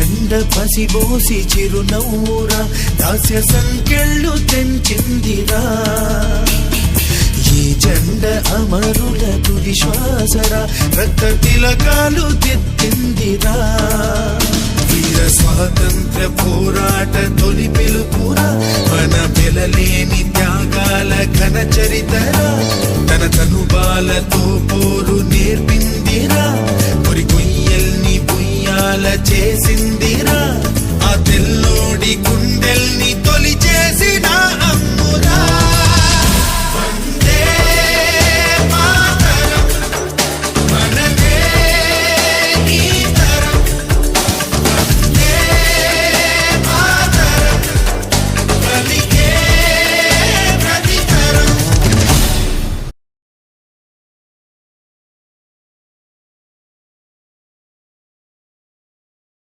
జెండ పసిబోసి చిరునవ్వురా దాస్య సంకెళ్ళు తెంచిందిరా ఈ జెండ అమరులకు విశ్వాసరా రక్త తిలకాలు దిద్దిందిరా వీర స్వాతంత్ర పోరాట తొలి పిలుపురా మన వెలలేని త్యాగాల ఘన చరితరా తన తనుబాలతో పోరు నేర్పిందిరా కొరి కొయ్యల్ని పుయ్యాల చేసింది